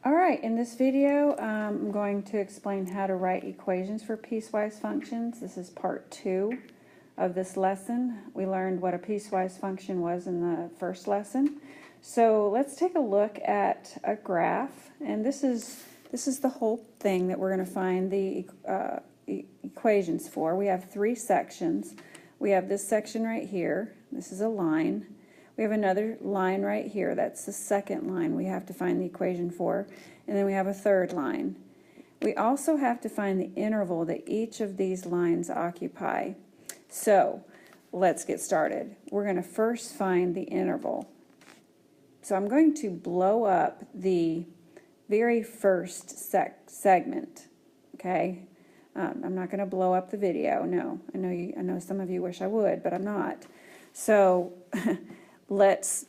Alright, in this video I'm going to explain how to write equations for piecewise functions. This is part 2 of this lesson. We learned what a piecewise function was in the first lesson. So let's take a look at a graph, and this is the whole thing that we're going to find the equations for. We have 3 sections. We have this section right here. This is a line. We have another line right here. That's the second line we have to find the equation for. And then we have a third line. We also have to find the interval that each of these lines occupy. So let's get started. We're going to first find the interval. So I'm going to blow up the very first segment. Okay? I'm not going to blow up the video. No, I know some of you wish I would, but I'm not. So let's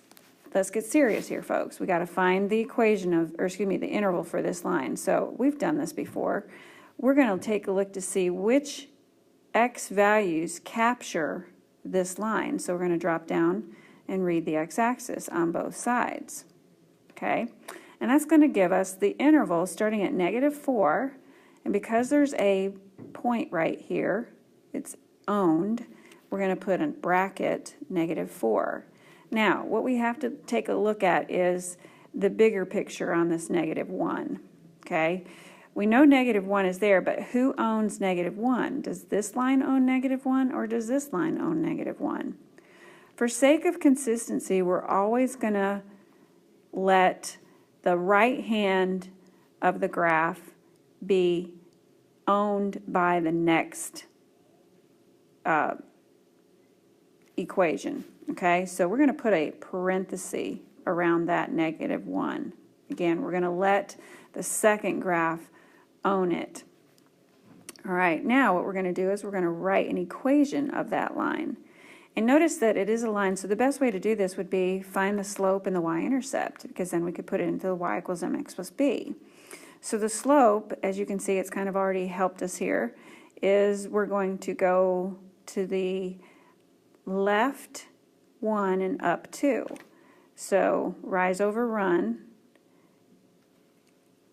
get serious here, folks. We got to find the equation of, the interval for this line. So we've done this before. We're going to take a look to see which x values capture this line. So we're going to drop down and read the x-axis on both sides. Okay, and that's going to give us the interval starting at -4, and because there's a point right here, it's owned, we're going to put in bracket -4. Now, what we have to take a look at is the bigger picture on this -1, okay? We know -1 is there, but who owns -1? Does this line own -1, or does this line own -1? For sake of consistency, we're always going to let the right hand of the graph be owned by the next equation. Okay, so we're going to put a parenthesis around that -1. Again, we're going to let the second graph own it. All right, now what we're going to do is we're going to write an equation of that line. And notice that it is a line, so the best way to do this would be find the slope and the y-intercept, because then we could put it into the y equals mx plus b. So the slope, as you can see, it's kind of already helped us here, is we're going to go to the left 1 and up 2. So rise over run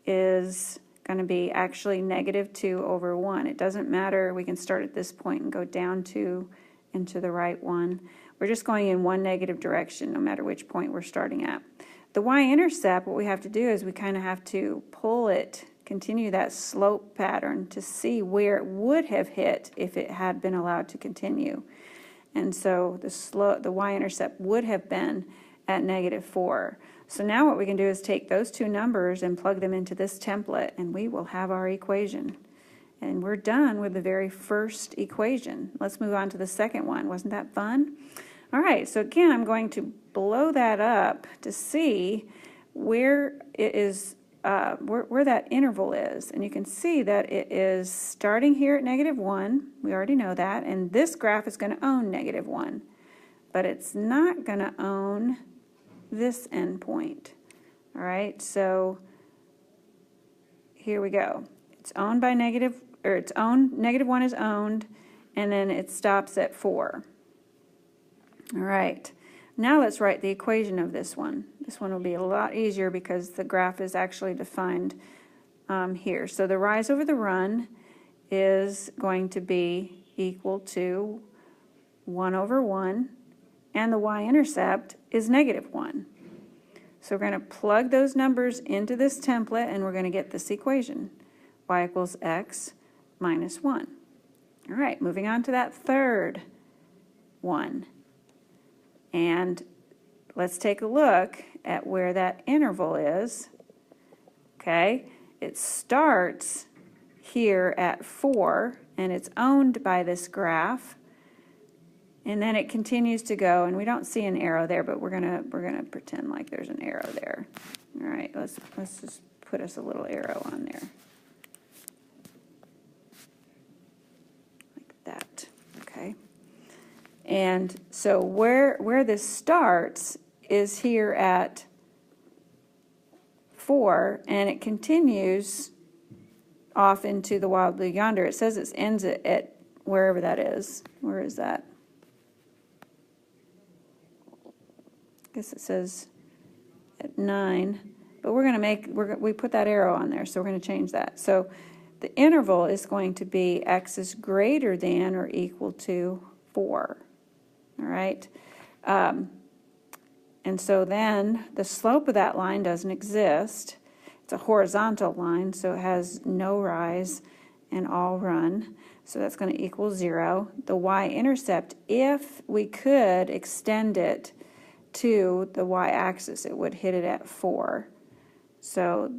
is going to be actually -2 over 1. It doesn't matter. We can start at this point and go down 2 into the right 1. We're just going in one negative direction no matter which point we're starting at. The y-intercept, what we have to do is we kind of have to pull it, continue that slope pattern to see where it would have hit if it had been allowed to continue. And so the y-intercept would have been at -4. So now what we can do is take those two numbers and plug them into this template, and we will have our equation. And we're done with the very first equation. Let's move on to the second one. Wasn't that fun? All right, so again, I'm going to blow that up to see where it is, where that interval is. And you can see that it is starting here at -1. We already know that. And this graph is going to own -1. But it's not going to own this endpoint. All right, so here we go. It's owned by -1 is owned, and then it stops at 4. All right, now let's write the equation of this one. This one will be a lot easier because the graph is actually defined here. So the rise over the run is going to be equal to 1 over 1, and the y-intercept is -1. So we're going to plug those numbers into this template, and we're going to get this equation. Y equals x minus 1. All right, moving on to that third one. And let's take a look at where that interval is. Okay, it starts here at 4, and it's owned by this graph. And then it continues to go, and we don't see an arrow there, but we're gonna pretend like there's an arrow there. All right, let's just put us a little arrow on there. That, okay? And so where this starts is here at 4, and it continues off into the wild blue yonder. It says it ends at wherever that is. Where is that? I guess it says at 9, but we put that arrow on there, so we're going to change that. So the interval is going to be x is greater than or equal to 4. All right. And so then the slope of that line doesn't exist. It's a horizontal line, so it has no rise and all run. So that's going to equal 0. The y-intercept, if we could extend it to the y-axis, it would hit it at 4. So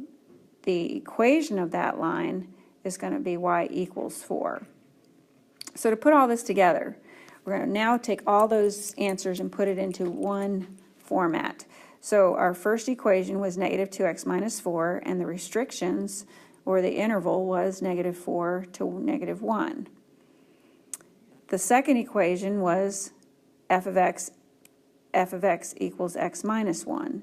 the equation of that line is going to be y equals 4. So to put all this together, we're going to now take all those answers and put it into one format. So our first equation was negative 2x minus 4, and the restrictions, or the interval, was negative 4 to negative 1. The second equation was f of x equals x minus 1,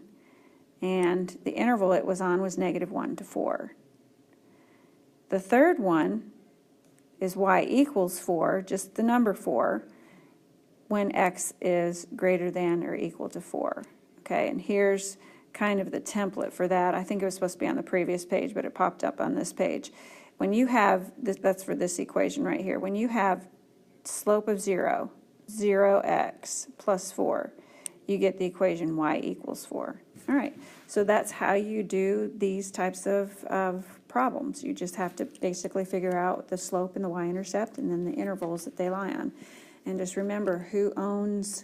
and the interval it was on was negative 1 to 4. The third one is y equals 4, just the number 4, when x is greater than or equal to 4. Okay, and here's kind of the template for that. I think it was supposed to be on the previous page, but it popped up on this page. When you have, that's for this equation right here, when you have slope of 0, 0x plus 4, you get the equation y equals 4. All right, so that's how you do these types of problems. You just have to basically figure out the slope and the y-intercept, and then the intervals that they lie on. And just remember who owns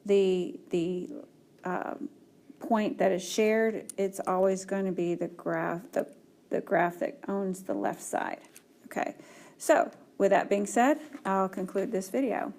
the point that is shared. It's always going to be the graph, the graph that owns the left side. Okay, so with that being said, I'll conclude this video.